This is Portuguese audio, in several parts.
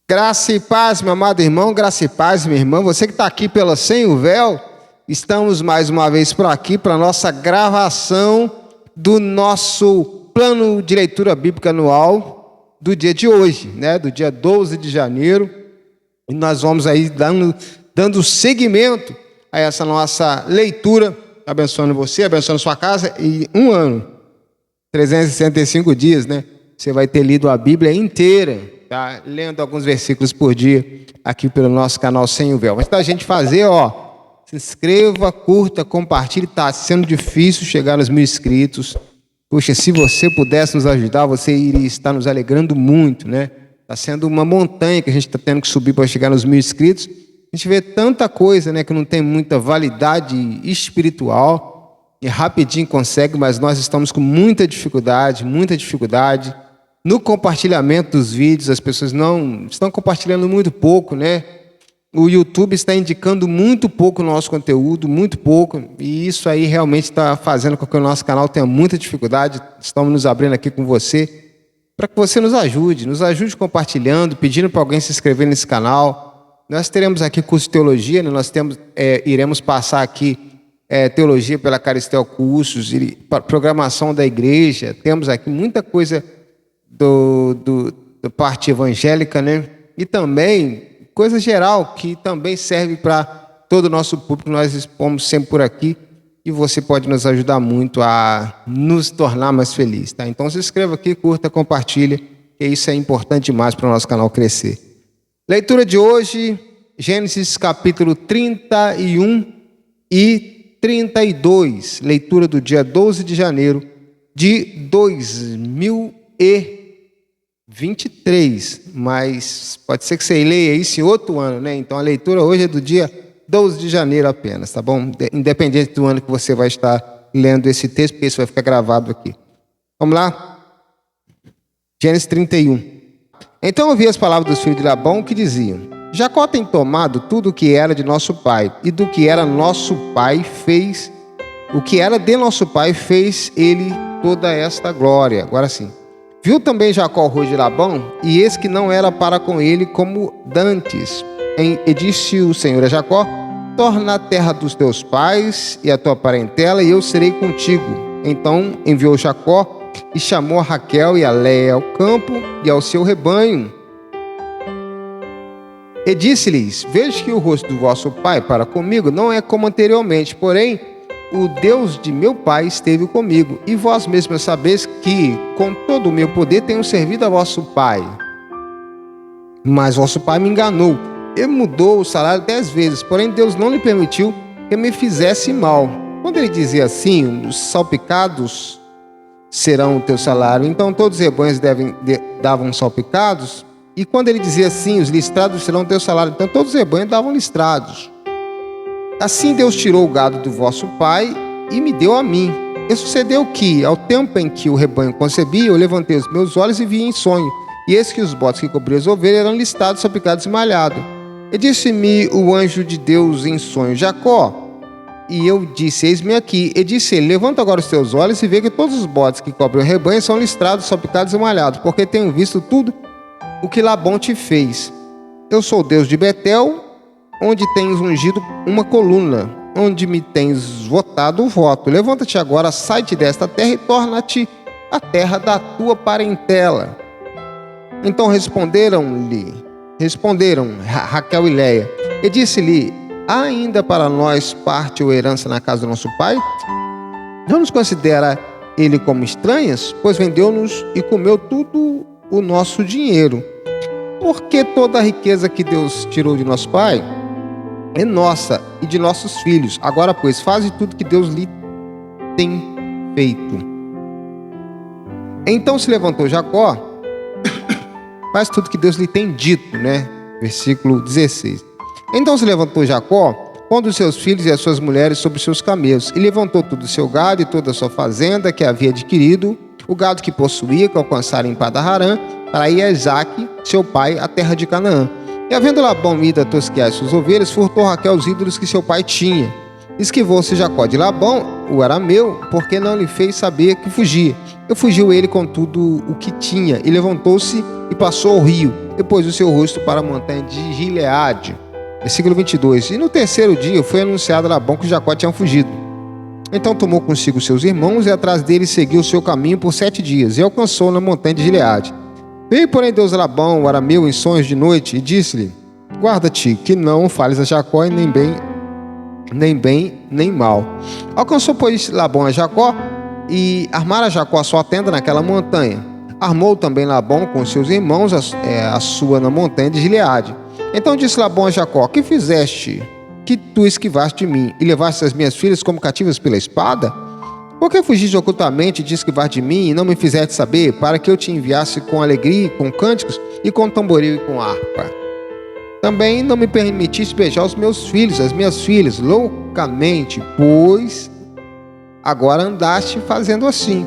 Graça e paz, meu amado irmão, graça e paz, minha irmã. Você que está aqui pela Sem o Véu, estamos mais uma vez por aqui para a nossa gravação do nosso plano de leitura bíblica anual do dia de hoje, né? Do dia 12 de janeiro. E nós vamos aí dando seguimento a essa nossa leitura, abençoando você, abençoando sua casa, e um ano, 365 dias, né? Você vai ter lido a Bíblia inteira, tá? Lendo alguns versículos por dia aqui pelo nosso canal Sem o Véu. Mas para a gente fazer, se inscreva, curta, compartilhe. Está sendo difícil chegar nos 1.000 inscritos. Puxa, se você pudesse nos ajudar, você iria estar nos alegrando muito, né? Está sendo uma montanha que a gente está tendo que subir para chegar nos 1.000 inscritos. A gente vê tanta coisa, né, que não tem muita validade espiritual e rapidinho consegue, mas nós estamos com muita dificuldade no compartilhamento dos vídeos. As pessoas não estão compartilhando muito pouco, né? O YouTube está indicando muito pouco o nosso conteúdo, muito pouco, e isso aí realmente está fazendo com que o nosso canal tenha muita dificuldade. Estamos nos abrindo aqui com você para que você nos ajude compartilhando, pedindo para alguém se inscrever nesse canal. Nós teremos aqui curso de teologia, né? Nós iremos passar aqui teologia pela Caristel Cursos, programação da igreja. Temos aqui muita coisa da parte evangélica, né? E também coisa geral que também serve para todo o nosso público. Nós expomos sempre por aqui e você pode nos ajudar muito a nos tornar mais felizes, tá? Então se inscreva aqui, curta, compartilha, que isso é importante demais para o nosso canal crescer. Leitura de hoje, Gênesis capítulo 31 e 32. Leitura do dia 12 de janeiro de 2023. Mas pode ser que você leia isso em outro ano, né? Então a leitura hoje é do dia 12 de janeiro apenas, tá bom? Independente do ano que você vai estar lendo esse texto, porque isso vai ficar gravado aqui. Vamos lá? Gênesis 31. Então ouvi as palavras dos filhos de Labão que diziam: Jacó tem tomado tudo o que era de nosso pai, e do que era nosso pai fez, o que era de nosso pai fez ele toda esta glória. Agora sim. Viu também Jacó o rosto de Labão, e eis que não era para com ele como dantes. E disse o Senhor a Jacó: torna a terra dos teus pais e a tua parentela, e eu serei contigo. Então enviou Jacó e chamou a Raquel e a Léia ao campo e ao seu rebanho. E disse-lhes: vejo que o rosto do vosso pai para comigo não é como anteriormente, porém o Deus de meu pai esteve comigo, e vós mesmos sabeis que com todo o meu poder tenho servido a vosso pai. Mas vosso pai me enganou e mudou o salário 10 vezes, porém Deus não lhe permitiu que me fizesse mal. Quando ele dizia assim: os salpicados serão o teu salário, então todos os rebanhos davam salpicados. E quando ele dizia assim: os listrados serão o teu salário, então todos os rebanhos davam listrados. Assim Deus tirou o gado do vosso pai e me deu a mim. E sucedeu que, ao tempo em que o rebanho concebia, eu levantei os meus olhos e vi em sonho, e eis que os bodes que cobriam as ovelhas eram listados, salpicados e malhados. E disse-me o anjo de Deus em sonho: Jacó. E eu disse: eis-me aqui. E disse ele: levanta agora os teus olhos e vê que todos os bodes que cobrem o rebanho são listrados, salpicados e malhados, porque tenho visto tudo o que Labão te fez. Eu sou o Deus de Betel, onde tens ungido uma coluna, onde me tens votado o voto. Levanta-te agora, sai-te desta terra e torna-te a terra da tua parentela. Então responderam Raquel e Léia, e disse-lhe: há ainda para nós parte ou herança na casa do nosso pai? Não nos considera ele como estranhas? Pois vendeu-nos e comeu tudo o nosso dinheiro. Porque toda a riqueza que Deus tirou de nosso pai é nossa e de nossos filhos. Agora, pois, faze tudo que Deus lhe tem feito. Então se levantou Jacó, faz tudo que Deus lhe tem dito, né? Versículo 16. Então se levantou Jacó, pondo os seus filhos e as suas mulheres sobre os seus camelos, e levantou todo o seu gado e toda a sua fazenda que havia adquirido, o gado que possuía, que alcançara em Padararã, para ir a Isaque, seu pai, a terra de Canaã. E havendo Labão ido a tosquear suas ovelhas, furtou Raquel os ídolos que seu pai tinha. Esquivou-se Jacó de Labão, o arameu, porque não lhe fez saber que fugia. E fugiu ele com tudo o que tinha, e levantou-se e passou ao rio, depois o seu rosto para a montanha de Gileade. Versículo 22. E no terceiro dia foi anunciado a Labão que Jacó tinha fugido. Então tomou consigo seus irmãos e atrás deles seguiu o seu caminho por 7 dias e alcançou na montanha de Gileade. Veio, porém, Deus a Labão, o arameu, em sonhos de noite e disse-lhe: guarda-te, que não fales a Jacó e nem bem, nem mal. Alcançou, pois, Labão a Jacó e armara Jacó a sua tenda naquela montanha. Armou também Labão com seus irmãos a sua na montanha de Gileade. Então disse Labão a Jacó: que fizeste, que tu esquivaste de mim, e levaste as minhas filhas como cativas pela espada? Por que fugiste ocultamente de esquivar de mim, e não me fizeste saber, para que eu te enviasse com alegria, com cânticos, e com tamboril e com harpa? Também não me permitiste beijar os meus filhos, as minhas filhas, loucamente, pois agora andaste fazendo assim.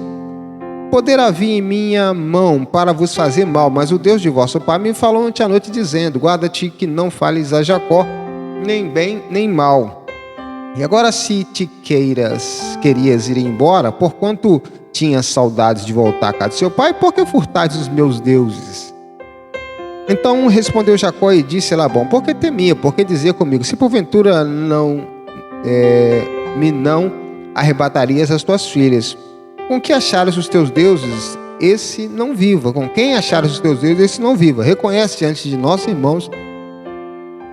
Poder havia em minha mão para vos fazer mal, mas o Deus de vosso pai me falou ontem à noite, dizendo: guarda-te que não fales a Jacó, nem bem, nem mal. E agora, se te querias ir embora, porquanto tinhas saudades de voltar à casa de seu pai, por que furtaste os meus deuses? Então respondeu Jacó e disse a Labão: por que temia? Por que dizia comigo: se porventura não arrebatarias as tuas filhas? Com que achares os teus deuses, esse não viva. Com quem achares os teus deuses, esse não viva. Reconhece diante de nossos irmãos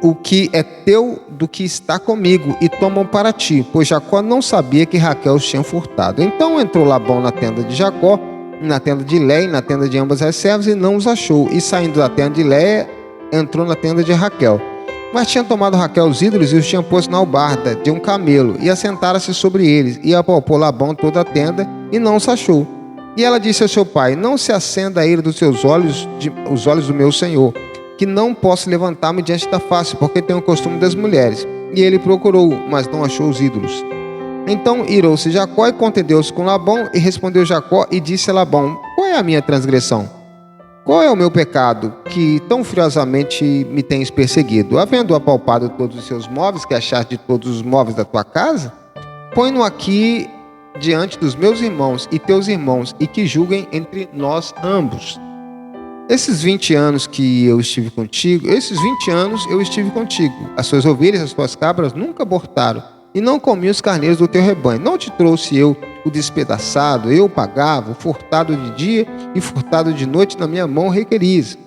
o que é teu do que está comigo, e tomam para ti, pois Jacó não sabia que Raquel os tinha furtado. Então entrou Labão na tenda de Jacó, na tenda de Léia, na tenda de ambas as servas, e não os achou. E saindo da tenda de Léia, entrou na tenda de Raquel. Mas tinha tomado Raquel os ídolos e os tinha posto na albarda de um camelo, e assentara-se sobre eles, e apalpou Labão toda a tenda, e não os achou. E ela disse ao seu pai: não se acenda a ira dos seus olhos, os olhos do meu senhor, que não posso levantar-me diante da face, porque tenho o costume das mulheres. E ele procurou, mas não achou os ídolos. Então irou-se Jacó e contendeu-se com Labão, e respondeu Jacó e disse a Labão: qual é a minha transgressão? Qual é o meu pecado, que tão furiosamente me tens perseguido? Havendo apalpado todos os seus móveis, que achaste de todos os móveis da tua casa, põe-no aqui diante dos meus irmãos e teus irmãos, e que julguem entre nós ambos. Esses 20 anos que eu estive contigo, as suas ovelhas, as tuas cabras nunca abortaram, e não comi os carneiros do teu rebanho. Não te trouxe eu o despedaçado, eu pagava, o furtado de dia e furtado de noite na minha mão requeris.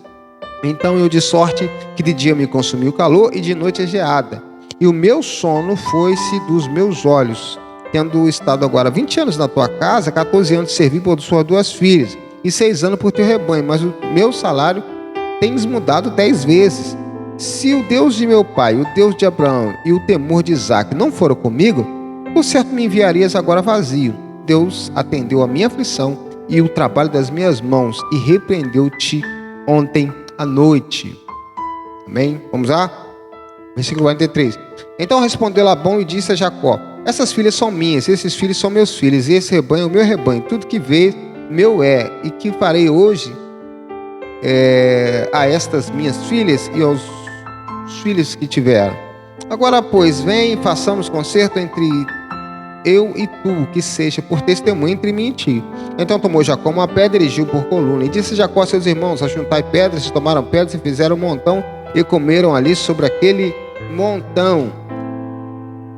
Então eu de sorte que de dia me consumiu o calor e de noite a geada. E o meu sono foi-se dos meus olhos. Tendo estado agora 20 anos na tua casa, 14 anos servi por suas 2 filhas, e 6 anos por teu rebanho, mas o meu salário tens mudado 10 vezes. Se o Deus de meu pai, o Deus de Abraão e o temor de Isaque não foram comigo, por certo me enviarias agora vazio. Deus atendeu a minha aflição e o trabalho das minhas mãos, e repreendeu-te ontem à noite. Amém? Vamos lá? Versículo 43. Então respondeu Labão e disse a Jacó: essas filhas são minhas, esses filhos são meus filhos, e esse rebanho é o meu rebanho. Tudo que vês meu é, e que farei hoje a estas minhas filhas e aos filhos que tiveram. Agora, pois, vem e façamos concerto entre eu e tu, que seja por testemunho entre mim e ti. Então tomou Jacó uma pedra e erigiu por coluna, e disse Jacó a seus irmãos: ajuntai pedras, e tomaram pedras e fizeram um montão, e comeram ali sobre aquele montão.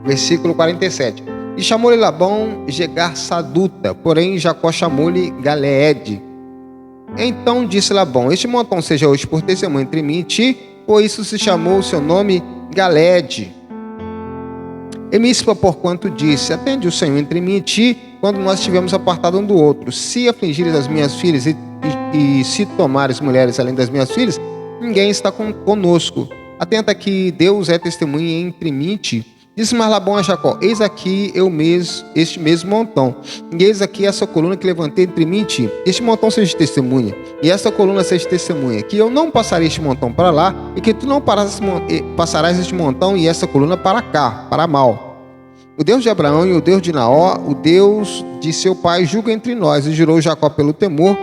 Versículo 47. E chamou-lhe Labão Jegar-saduta, porém Jacó chamou-lhe Galeede. Então disse Labão: este montão seja hoje por testemunho entre mim e ti, por isso se chamou o seu nome Galeede. E Mispa, porquanto disse: atende o Senhor entre mim e ti, quando nós estivermos apartados um do outro. Se afligires as minhas filhas e se tomares mulheres além das minhas filhas, ninguém está conosco. Atenta que Deus é testemunha entre mim e ti. Disse mais Labão a Jacó: eis aqui este mesmo montão, e eis aqui essa coluna que levantei entre mim e ti. Este montão seja testemunha, e esta coluna seja testemunha, que eu não passarei este montão para lá, e que tu não passarás este montão e esta coluna para cá, para mal. O Deus de Abraão e o Deus de Naó, o Deus de seu pai, julga entre nós. E jurou Jacó pelo temor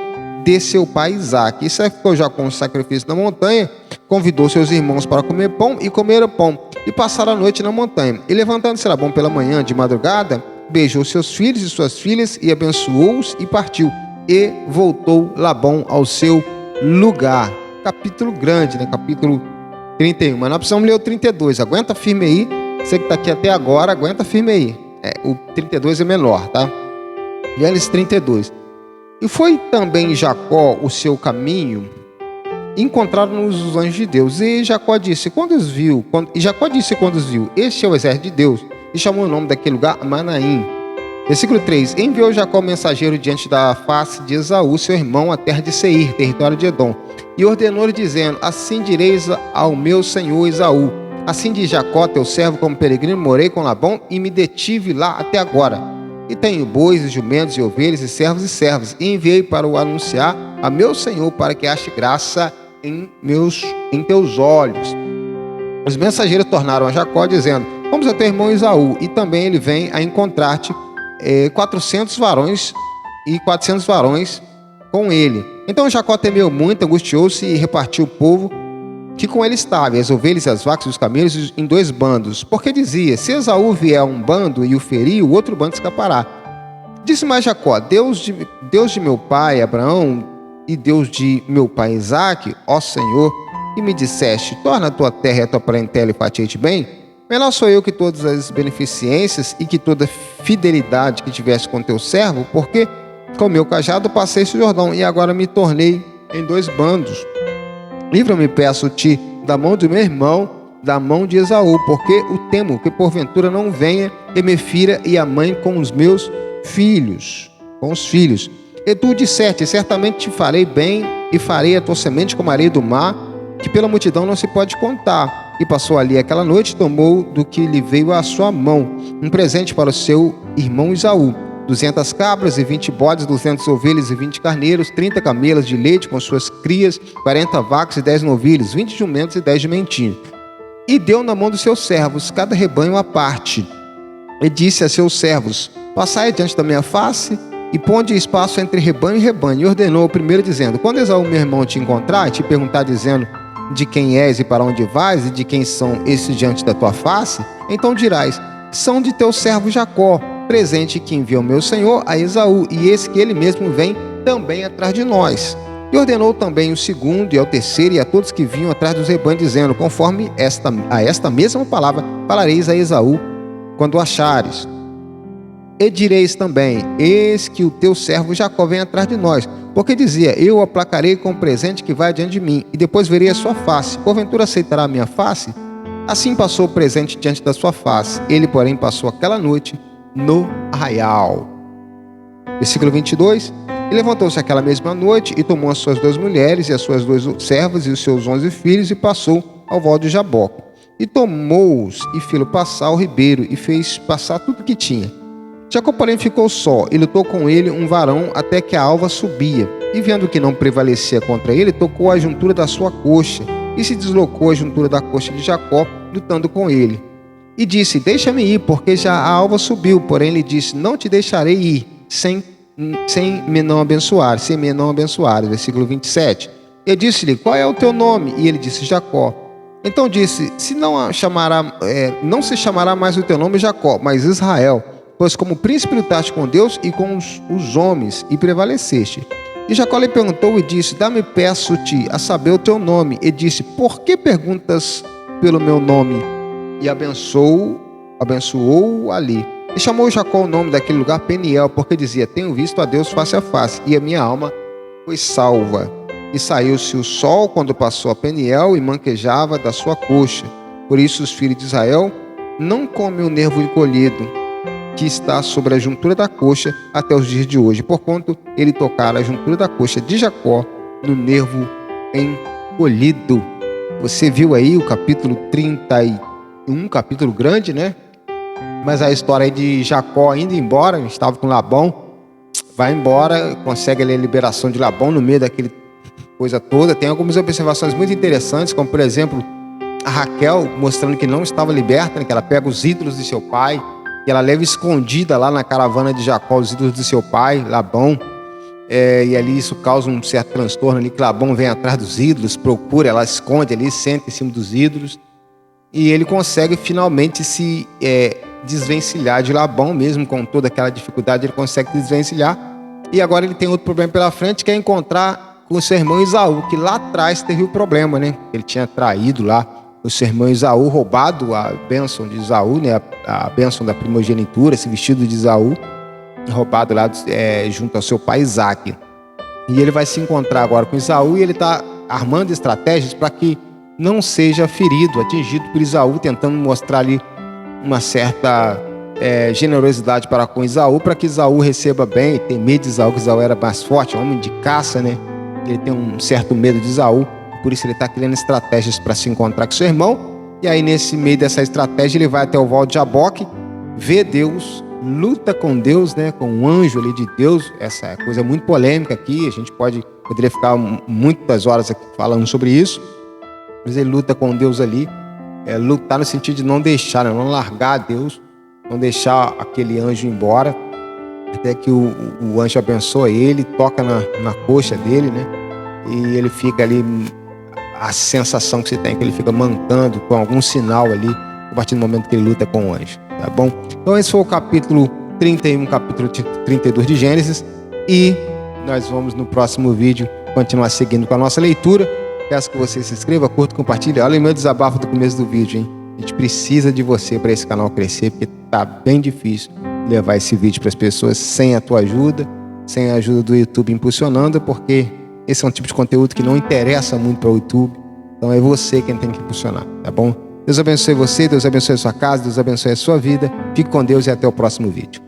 de seu pai Isaque. E sacrificou Jacó um sacrifício na montanha, convidou seus irmãos para comer pão, e comeram pão, e passaram a noite na montanha. E levantando-se Labão pela manhã, de madrugada, beijou seus filhos e suas filhas, e abençoou-os, e partiu. e voltou Labão ao seu lugar. Capítulo grande, né? Capítulo 31. Mas nós precisamos ler o 32. Aguenta firme aí. Você que está aqui até agora, aguenta firme aí. O 32 é menor, tá? Gênesis 32. E foi também Jacó o seu caminho, encontraram-nos os anjos de Deus. E Jacó disse, quando os viu, este é o exército de Deus, e chamou o nome daquele lugar Manaim. Versículo 3. Enviou Jacó mensageiro diante da face de Esaú, seu irmão, à terra de Seir, território de Edom, e ordenou-lhe, dizendo, assim direis ao meu senhor Esaú, assim diz Jacó, teu servo, como peregrino, morei com Labão, e me detive lá até agora. E tenho bois, e jumentos, e ovelhas, e servos e servas, e enviei para o anunciar a meu senhor, para que ache graça em teus olhos. Os mensageiros tornaram a Jacó, dizendo, vamos a teu irmão Esaú, e também ele vem a encontrar-te 400 varões e 400 varões com ele. Então Jacó temeu muito, angustiou-se e repartiu o povo que com ele estava, e as ovelhas, as vacas e os camelos em 2 bandos, porque dizia, se Esaú vier a um bando e o ferir, o outro bando escapará. Disse mais Jacó, Deus de meu pai Abraão e Deus de meu pai Isaque, ó Senhor, que me disseste, torna a tua terra e a tua parentela e fatia-te bem, menor sou eu que todas as beneficências e que toda fidelidade que tiveste com teu servo, porque com meu cajado passei esse Jordão e agora me tornei em 2 bandos. Livra-me, peço-te, da mão do meu irmão, da mão de Esaú, porque o temo que porventura não venha e me fira e a mãe com os meus filhos, E tu disseste, certamente te farei bem e farei a tua semente como a areia do mar, que pela multidão não se pode contar. E passou ali aquela noite, tomou do que lhe veio à sua mão, um presente para o seu irmão Esaú, 200 cabras e 20 bodes, 200 ovelhas e 20 carneiros, 30 camelas de leite com suas crias, 40 vacas e 10 novilhos, 20 jumentos e 10 jumentinhos. E deu na mão dos seus servos, cada rebanho à parte. E disse a seus servos, passai diante da minha face, e ponde espaço entre rebanho e rebanho. E ordenou o primeiro, dizendo, quando Esaú, meu irmão, te encontrar e te perguntar, dizendo, de quem és e para onde vais, e de quem são esses diante da tua face, então dirás, são de teu servo Jacó, presente que enviou meu senhor a Esaú, e esse que ele mesmo vem também atrás de nós. E ordenou também o segundo e ao terceiro e a todos que vinham atrás dos rebanhos, dizendo, conforme esta mesma palavra falareis a Esaú, quando o achares. E direis também, eis que o teu servo Jacó vem atrás de nós, porque dizia, eu o aplacarei com o presente que vai diante de mim, e depois verei a sua face, porventura aceitará a minha face? Assim passou o presente diante da sua face, ele porém passou aquela noite no arraial. Versículo 22. E levantou-se aquela mesma noite e tomou as suas 2 mulheres e as suas 2 servas e os seus 11 filhos e passou ao val de Jaboque. E tomou-os e fê-lo passar ao ribeiro e fez passar tudo que tinha. Jacó, porém, ficou só e lutou com ele um varão até que a alva subia. E vendo que não prevalecia contra ele, tocou a juntura da sua coxa e se deslocou a juntura da coxa de Jacó, lutando com ele. E disse, deixa-me ir, porque já a alva subiu. Porém ele disse, não te deixarei ir, sem me não abençoar. Versículo 27. E disse-lhe, qual é o teu nome? E ele disse, Jacó. Então disse, não se chamará mais o teu nome Jacó, mas Israel, pois como príncipe lutaste com Deus e com os homens, e prevaleceste. E Jacó lhe perguntou e disse, dá-me, peço-te, a saber o teu nome. E disse, por que perguntas pelo meu nome? E abençoou ali. E chamou Jacó o nome daquele lugar Peniel, porque dizia, tenho visto a Deus face a face, e a minha alma foi salva. E saiu-se o sol quando passou a Peniel e manquejava da sua coxa. Por isso os filhos de Israel não comem o nervo encolhido, que está sobre a juntura da coxa até os dias de hoje, porquanto ele tocara a juntura da coxa de Jacó no nervo encolhido. Você viu aí o capítulo 31, capítulo grande, né? Mas a história aí de Jacó indo embora, estava com Labão, vai embora, consegue ali a liberação de Labão no meio daquele coisa toda. Tem algumas observações muito interessantes, como por exemplo, a Raquel mostrando que não estava liberta, né? Que ela pega os ídolos de seu pai, que ela leva escondida lá na caravana de Jacó os ídolos de seu pai, Labão. E ali isso causa um certo transtorno ali, que Labão vem atrás dos ídolos, procura, ela esconde ali, senta em cima dos ídolos. E ele consegue finalmente se desvencilhar de Labão, mesmo com toda aquela dificuldade, ele consegue desvencilhar. E agora ele tem outro problema pela frente, que é encontrar com o seu irmão Esaú, que lá atrás teve o problema, né? Ele tinha traído lá o seu irmão Esaú, roubado a bênção de Esaú, né? A bênção da primogenitura, esse vestido de Esaú, roubado lá junto ao seu pai Isaque. E ele vai se encontrar agora com Esaú e ele está armando estratégias para que não seja ferido, atingido por Esaú, tentando mostrar ali uma certa generosidade para com Esaú, para que Esaú receba bem, tem medo de Esaú, que Esaú era mais forte, homem de caça, né? Ele tem um certo medo de Esaú, por isso ele está criando estratégias para se encontrar com seu irmão. E aí, nesse meio dessa estratégia, ele vai até o Val de Jaboque, vê Deus, luta com Deus, né? Com um anjo ali de Deus. Essa coisa muito polêmica aqui, a gente poderia ficar muitas horas aqui falando sobre isso, mas ele luta com Deus ali, lutar no sentido de não deixar, né? Não largar Deus, não deixar aquele anjo embora, até que o anjo abençoa ele, toca na coxa dele, né? E ele fica ali, a sensação que você tem é que ele fica mancando com algum sinal ali, a partir do momento que ele luta com o anjo, tá bom? Então esse foi o capítulo 31, capítulo 32 de Gênesis, e nós vamos no próximo vídeo continuar seguindo com a nossa leitura. Peço que você se inscreva, curta, compartilhe. Olha o meu desabafo do começo do vídeo, hein? A gente precisa de você para esse canal crescer, porque tá bem difícil levar esse vídeo para as pessoas sem a tua ajuda, sem a ajuda do YouTube impulsionando, porque esse é um tipo de conteúdo que não interessa muito para o YouTube. Então é você quem tem que impulsionar, tá bom? Deus abençoe você, Deus abençoe a sua casa, Deus abençoe a sua vida. Fique com Deus e até o próximo vídeo.